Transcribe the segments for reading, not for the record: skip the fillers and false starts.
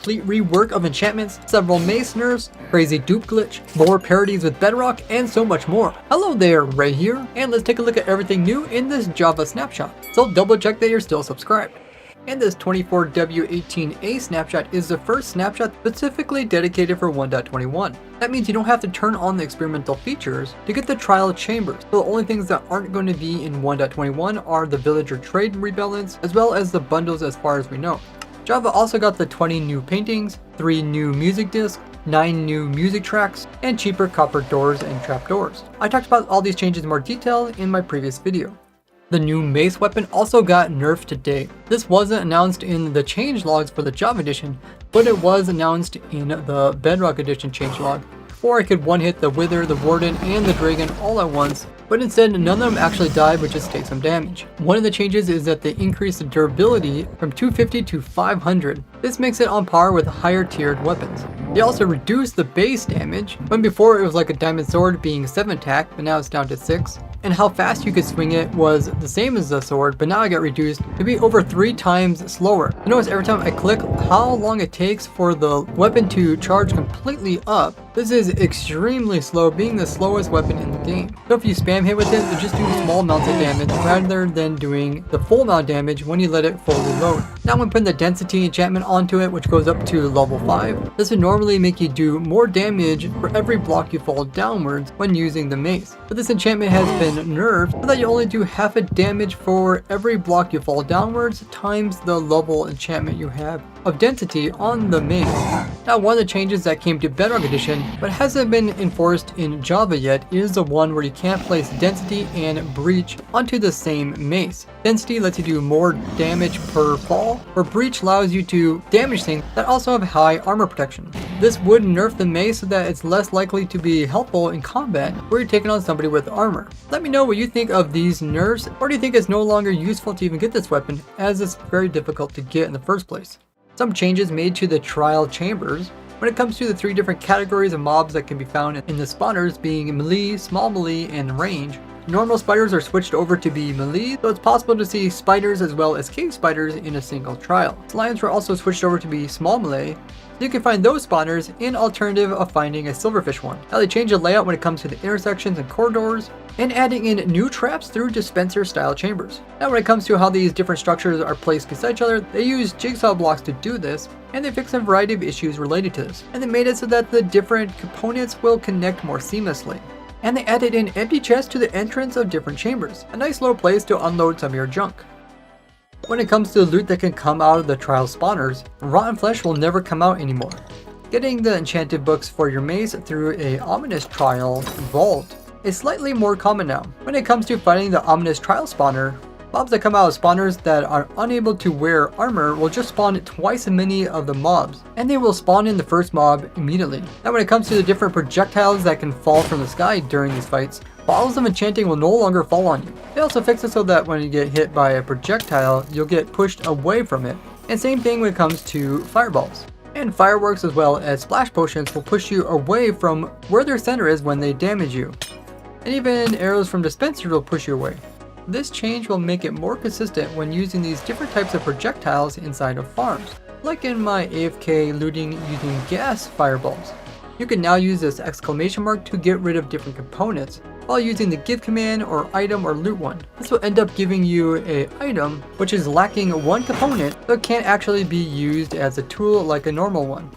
complete rework of enchantments, several mace nerfs, crazy dupe glitch, more parodies with bedrock, and so much more. Hello there, Ray here, and let's take a look at everything new in this Java snapshot. So double check that you're still subscribed. And this 24W18A snapshot is the first snapshot specifically dedicated for 1.21. That means you don't have to turn on the experimental features to get the trial chambers. So the only things that aren't going to be in 1.21 are the villager trade rebalance, as well as the bundles as far as we know. Java also got the 20 new paintings, 3 new music discs, 9 new music tracks, and cheaper copper doors and trapdoors. I talked about all these changes in more detail in my previous video. The new mace weapon also got nerfed today. This wasn't announced in the changelogs for the Java edition, but it was announced in the Bedrock edition changelog. Before I could one-hit the Wither, the Warden, and the Dragon all at once, but instead none of them actually die but just take some damage. One of the changes is that they increased the durability from 250 to 500. This makes it on par with higher tiered weapons. They also reduced the base damage, when before it was like a diamond sword being 7 attack, but now it's down to 6. And how fast you could swing it was the same as the sword, but now it got reduced to be over 3 times slower. You notice every time I click how long it takes for the weapon to charge completely up. This is extremely slow, being the slowest weapon in the game. So if you spam hit with it, you just do small amounts of damage rather than doing the full amount of damage when you let it fully load. Now when putting the density enchantment onto it, which goes up to level 5, this would normally make you do more damage for every block you fall downwards when using the mace. But this enchantment has been nerfed so that you only do half a damage for every block you fall downwards times the level enchantment you have of density on the mace. Now one of the changes that came to Bedrock Edition but hasn't been enforced in Java yet is the one where you can't place density and breach onto the same mace. Density lets you do more damage per fall, where breach allows you to damage things that also have high armor protection. This would nerf the mace so that it's less likely to be helpful in combat where you're taking on somebody with armor. Let me know what you think of these nerfs, or do you think it's no longer useful to even get this weapon as it's very difficult to get in the first place? Some changes made to the trial chambers when it comes to the 3 different categories of mobs that can be found in the spawners, being melee, small melee, and range. Normal spiders are switched over to be melee, so it's possible to see spiders as well as cave spiders in a single trial. Slimes were also switched over to be small melee, so you can find those spawners in alternative of finding a silverfish one. Now they changed the layout when it comes to the intersections and corridors, and adding in new traps through dispenser style chambers. Now when it comes to how these different structures are placed beside each other, they use jigsaw blocks to do this, and they fixed a variety of issues related to this. And they made it so that the different components will connect more seamlessly. And they added in empty chests to the entrance of different chambers, a nice little place to unload some of your junk. When it comes to the loot that can come out of the trial spawners, rotten flesh will never come out anymore. Getting the enchanted books for your mace through a ominous trial vault is slightly more common now. When it comes to fighting the ominous trial spawner, mobs that come out of spawners that are unable to wear armor will just spawn twice as many of the mobs, and they will spawn in the first mob immediately. Now when it comes to the different projectiles that can fall from the sky during these fights, bottles of enchanting will no longer fall on you. They also fix it so that when you get hit by a projectile, you'll get pushed away from it. And same thing when it comes to fireballs. And fireworks as well as splash potions will push you away from where their center is when they damage you. And even arrows from dispensers will push you away. This change will make it more consistent when using these different types of projectiles inside of farms, like in my AFK looting using gas fireballs. You can now use this exclamation mark to get rid of different components while using the give command or item or loot one. This will end up giving you an item which is lacking one component, so it can't actually be used as a tool like a normal one.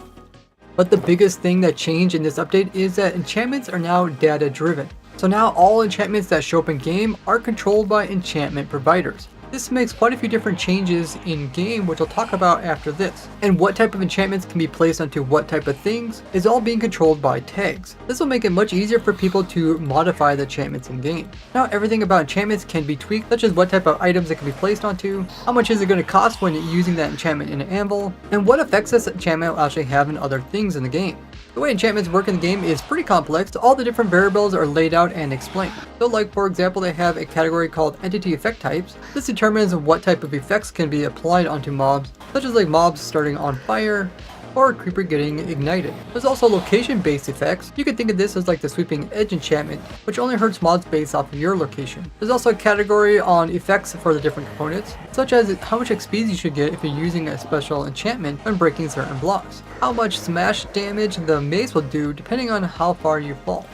But the biggest thing that changed in this update is that enchantments are now data driven. So now all enchantments that show up in game are controlled by enchantment providers. This makes quite a few different changes in game, which I'll talk about after this. And what type of enchantments can be placed onto what type of things is all being controlled by tags. This will make it much easier for people to modify the enchantments in game. Now everything about enchantments can be tweaked, such as what type of items it can be placed onto, how much is it going to cost when using that enchantment in an anvil, and what effects this enchantment will actually have in other things in the game. The way enchantments work in the game is pretty complex. All the different variables are laid out and explained. So like for example, they have a category called entity effect types. This determines what type of effects can be applied onto mobs, such as like mobs starting on fire, or a creeper getting ignited. There's also location based effects. You can think of this as like the sweeping edge enchantment, which only hurts mobs based off of your location. There's also a category on effects for the different components, such as how much XP you should get if you're using a special enchantment when breaking certain blocks, how much smash damage the mace will do depending on how far you fall.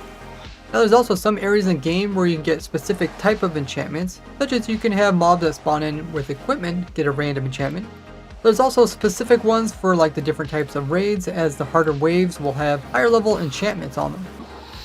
Now there's also some areas in the game where you can get specific type of enchantments, such as you can have mobs that spawn in with equipment get a random enchantment. There's also specific ones for like the different types of raids, as the harder waves will have higher level enchantments on them.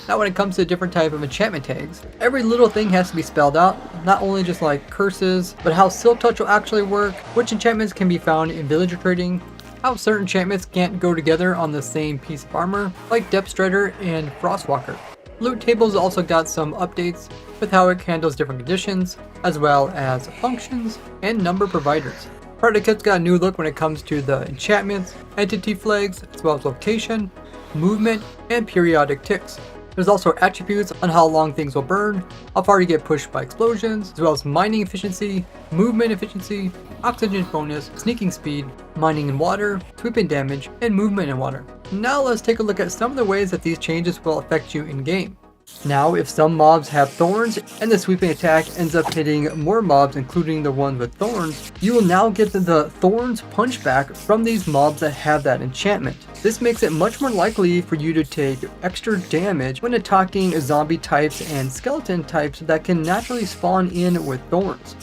Now when it comes to different type of enchantment tags, every little thing has to be spelled out, not only just like curses, but how Silk Touch will actually work, which enchantments can be found in villager trading, how certain enchantments can't go together on the same piece of armor, like Depth Strider and Frostwalker. Loot tables also got some updates with how it handles different conditions, as well as functions and number providers. Party Kit's got a new look when it comes to the enchantments, entity flags, as well as location, movement, and periodic ticks. There's also attributes on how long things will burn, how far you get pushed by explosions, as well as mining efficiency, movement efficiency, oxygen bonus, sneaking speed, mining in water, sweeping damage, and movement in water. Now let's take a look at some of the ways that these changes will affect you in game. Now if some mobs have thorns and the sweeping attack ends up hitting more mobs, including the ones with thorns, you will now get the thorns punchback from these mobs that have that enchantment. This makes it much more likely for you to take extra damage when attacking zombie types and skeleton types that can naturally spawn in with thorns.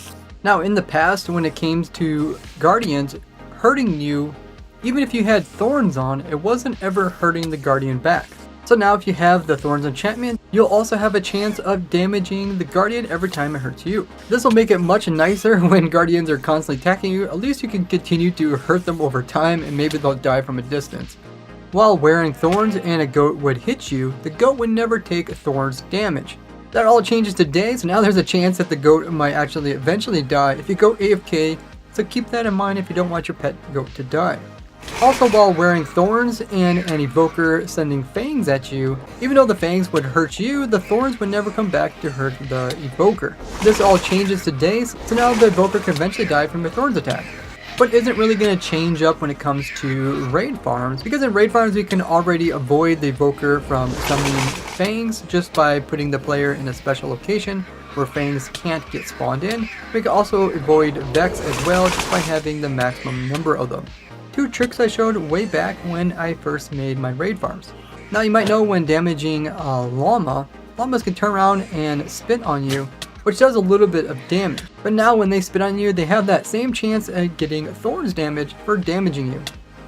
Now in the past, when it came to guardians hurting you, even if you had thorns on, it wasn't ever hurting the guardian back. So now if you have the thorns enchantment, you'll also have a chance of damaging the guardian every time it hurts you. This will make it much nicer when guardians are constantly attacking you. At least you can continue to hurt them over time and maybe they'll die from a distance. While wearing thorns and a goat would hit you, the goat would never take thorns damage. That all changes today, so now there's a chance that the goat might actually eventually die if you go AFK, so keep that in mind if you don't want your pet goat to die. Also, while wearing thorns and an evoker sending fangs at you, even though the fangs would hurt you, the thorns would never come back to hurt the evoker. This all changes today, so now the evoker can eventually die from a thorns attack. But isn't really going to change up when it comes to raid farms, because in raid farms we can already avoid the evoker from summoning fangs just by putting the player in a special location where fangs can't get spawned in. We can also avoid Vex as well just by having the maximum number of them. Two tricks I showed way back when I first made my raid farms. Now you might know when damaging a llama, llamas can turn around and spit on you, which does a little bit of damage. But now when they spit on you, they have that same chance at getting thorns damage for damaging you.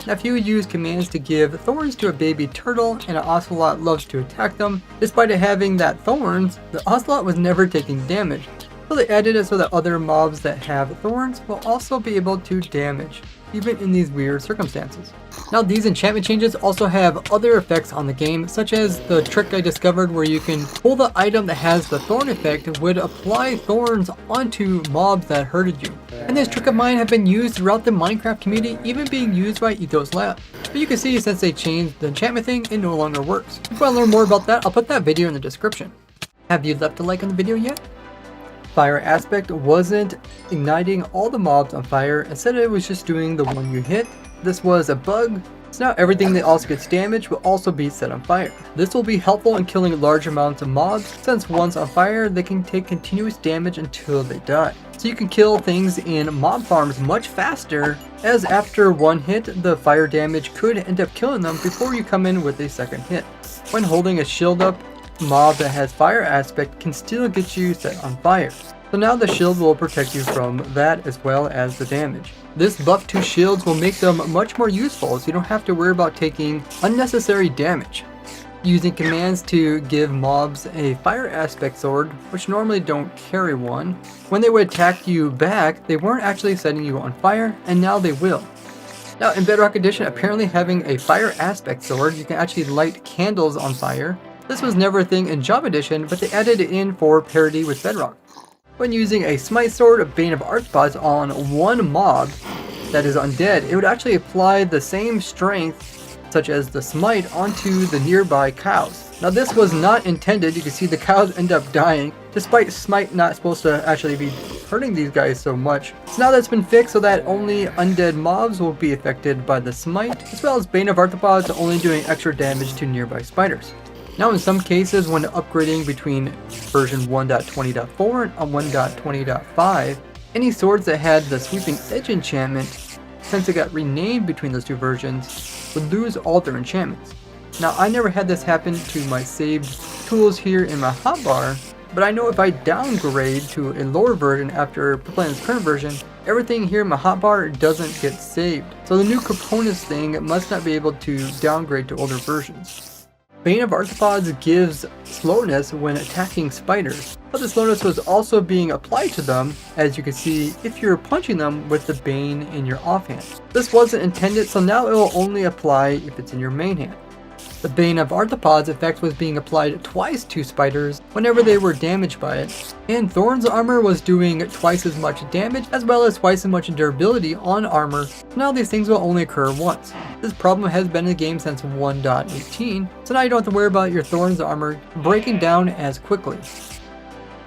Now if you use commands to give thorns to a baby turtle and an ocelot loves to attack them, despite it having that thorns, the ocelot was never taking damage. So they added it so that other mobs that have thorns will also be able to damage, even in these weird circumstances. Now these enchantment changes also have other effects on the game, such as the trick I discovered where you can pull the item that has the thorn effect would apply thorns onto mobs that hurted you. And this trick of mine have been used throughout the Minecraft community, even being used by Ethos Lab. But you can see since they changed the enchantment thing, it no longer works. If you want to learn more about that, I'll put that video in the description. Have you left a like on the video yet? Fire aspect wasn't igniting all the mobs on fire, instead it was just doing the one you hit. This was a bug, so now everything that also gets damaged will also be set on fire. This will be helpful in killing large amounts of mobs, since once on fire they can take continuous damage until they die. So you can kill things in mob farms much faster, as after one hit the fire damage could end up killing them before you come in with a second hit. When holding a shield up, mob that has fire aspect can still get you set on fire. So now the shield will protect you from that as well as the damage. This buff to shields will make them much more useful, so you don't have to worry about taking unnecessary damage. Using commands to give mobs a fire aspect sword, which normally don't carry one, when they would attack you back, they weren't actually setting you on fire, and now they will. Now in Bedrock Edition, apparently having a fire aspect sword, you can actually light candles on fire. This was never a thing in Java Edition, but they added it in for parity with Bedrock. When using a smite sword, a Bane of Arthropods on one mob that is undead, it would actually apply the same strength, such as the smite, onto the nearby cows. Now this was not intended. You can see the cows end up dying, despite smite not supposed to actually be hurting these guys so much. So now that's been fixed so that only undead mobs will be affected by the smite, as well as Bane of Arthropods only doing extra damage to nearby spiders. Now in some cases, when upgrading between version 1.20.4 and 1.20.5, any swords that had the sweeping edge enchantment, since it got renamed between those two versions, would lose all their enchantments. Now I never had this happen to my saved tools here in my hotbar, but I know if I downgrade to a lower version after playing this current version, everything here in my hotbar doesn't get saved. So the new components thing must not be able to downgrade to older versions. Bane of Arthropods gives slowness when attacking spiders, but the slowness was also being applied to them, as you can see if you're punching them with the Bane in your offhand. This wasn't intended, so now it will only apply if it's in your main hand. The Bane of Arthropods effect was being applied twice to spiders whenever they were damaged by it, and Thorn's armor was doing twice as much damage as well as twice as much durability on armor. Now these things will only occur once. This problem has been in the game since 1.18, so now you don't have to worry about your Thorn's armor breaking down as quickly.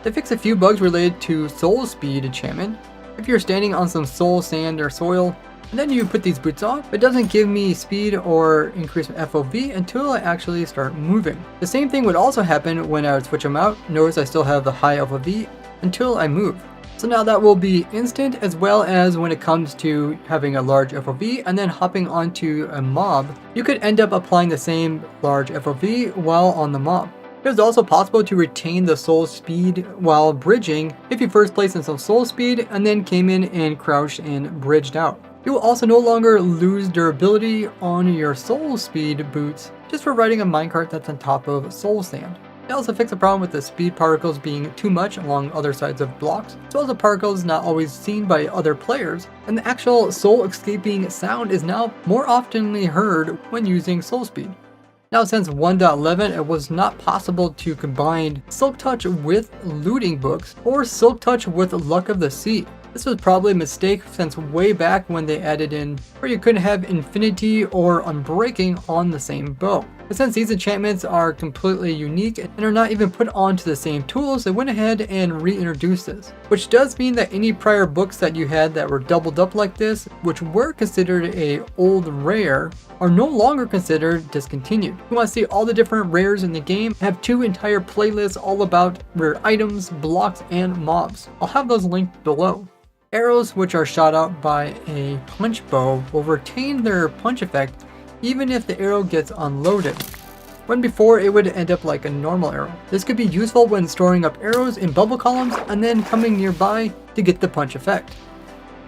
They fixed a few bugs related to soul speed enchantment. If you're standing on some soul sand or soil, and then you put these boots on, it doesn't give me speed or increase my FOV until I actually start moving. The same thing would also happen when I would switch them out. Notice I still have the high FOV until I move. So now that will be instant, as well as when it comes to having a large FOV and then hopping onto a mob, you could end up applying the same large FOV while on the mob. It is also possible to retain the soul speed while bridging if you first placed in some soul speed and then came in and crouched and bridged out. You will also no longer lose durability on your soul speed boots just for riding a minecart that's on top of soul sand. It also fixed the problem with the speed particles being too much along other sides of blocks, as well as the particles not always seen by other players, and the actual soul escaping sound is now more oftenly heard when using soul speed. Now since 1.11, it was not possible to combine Silk Touch with looting books or Silk Touch with Luck of the Sea. This was probably a mistake since way back when they added in where you couldn't have Infinity or Unbreaking on the same bow. But since these enchantments are completely unique and are not even put onto the same tools, they went ahead and reintroduced this. Which does mean that any prior books that you had that were doubled up like this, which were considered a old rare, are no longer considered discontinued. If you want to see all the different rares in the game, I have 2 entire playlists all about rare items, blocks, and mobs. I'll have those linked below. Arrows which are shot out by a punch bow will retain their punch effect even if the arrow gets unloaded, when before it would end up like a normal arrow. This could be useful when storing up arrows in bubble columns and then coming nearby to get the punch effect.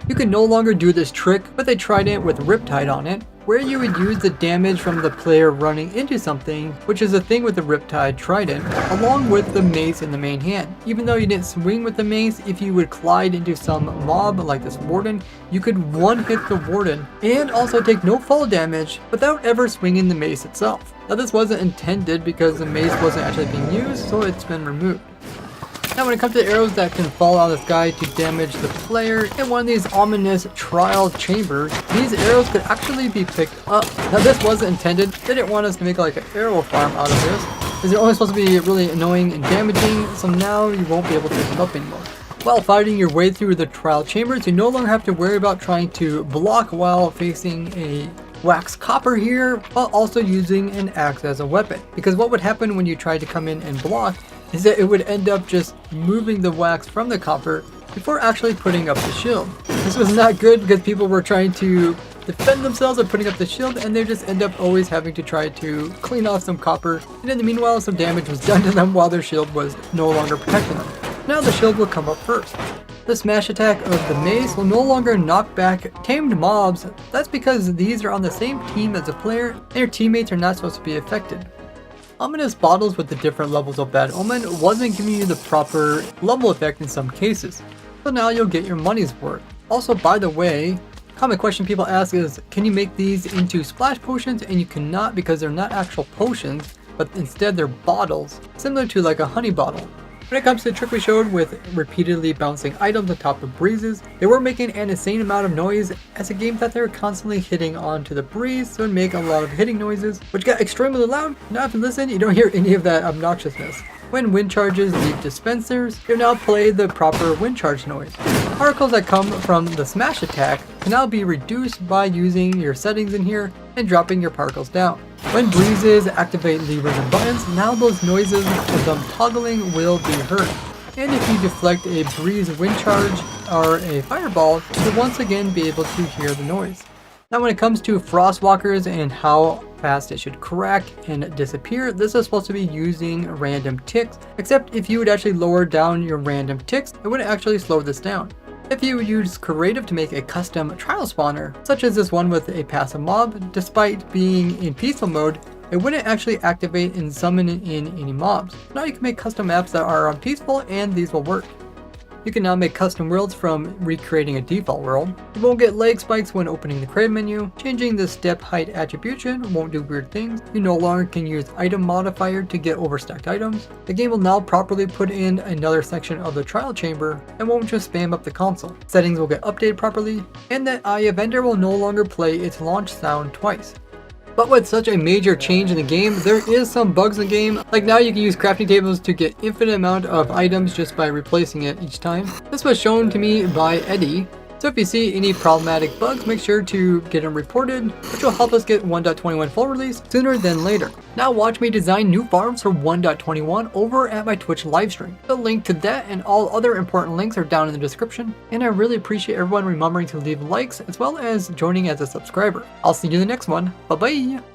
You can no longer do this trick with a trident with Riptide on it, where you would use the damage from the player running into something, which is a thing with the Riptide Trident, along with the mace in the main hand. Even though you didn't swing with the mace, if you would collide into some mob like this warden, you could one-hit the warden and also take no fall damage without ever swinging the mace itself. Now this wasn't intended because the mace wasn't actually being used, so it's been removed. Now when it comes to arrows that can fall out of the sky to damage the player in one of these ominous trial chambers, these arrows could actually be picked up. Now this wasn't intended. They didn't want us to make like an arrow farm out of this, because they're only supposed to be really annoying and damaging, so now you won't be able to pick them up anymore. While fighting your way through the trial chambers, you no longer have to worry about trying to block while facing a wax copper here, while also using an axe as a weapon. Because what would happen when you tried to come in and block is that it would end up just moving the wax from the copper before actually putting up the shield. This was not good because people were trying to defend themselves by putting up the shield, and they just end up always having to try to clean off some copper, and in the meanwhile some damage was done to them while their shield was no longer protecting them. Now the shield will come up first. The smash attack of the mace will no longer knock back tamed mobs. That's because these are on the same team as the player, and your teammates are not supposed to be affected. Ominous bottles with the different levels of Bad Omen wasn't giving you the proper level effect in some cases, so now you'll get your money's worth. Also, by the way, common question people ask is, can you make these into splash potions? And you cannot, because they're not actual potions, but instead they're bottles, similar to like a honey bottle. When it comes to the trick we showed with repeatedly bouncing items on top of breezes, they were making an insane amount of noise as a game that they were constantly hitting onto the breeze, so it would make a lot of hitting noises, which got extremely loud. Now if you listen, you don't hear any of that obnoxiousness. When wind charges leave dispensers, you now play the proper wind charge noise. Particles that come from the smash attack can now be reduced by using your settings in here and dropping your particles down. When breezes activate levers and buttons, now those noises of them toggling will be heard. And if you deflect a breeze wind charge or a fireball, you'll once again be able to hear the noise. Now when it comes to frostwalkers and how fast it should crack and disappear, this is supposed to be using random ticks, except if you would actually lower down your random ticks, it would actually slow this down. If you would use creative to make a custom trial spawner, such as this one with a passive mob, despite being in peaceful mode, it wouldn't actually activate and summon in any mobs. Now you can make custom maps that are on peaceful and these will work. You can now make custom worlds from recreating a default world. You won't get lag spikes when opening the crate menu. Changing the step height attribution won't do weird things. You no longer can use item modifier to get overstacked items. The game will now properly put in another section of the trial chamber and won't just spam up the console. Settings will get updated properly, and the Eye of Ender will no longer play its launch sound twice. But with such a major change in the game, there is some bugs in the game. Like now you can use crafting tables to get infinite amount of items just by replacing it each time. This was shown to me by Eddie. So if you see any problematic bugs, make sure to get them reported, which will help us get 1.21 full release sooner than later. Now watch me design new farms for 1.21 over at my Twitch livestream. The link to that and all other important links are down in the description, and I really appreciate everyone remembering to leave likes as well as joining as a subscriber. I'll see you in the next one. Bye bye!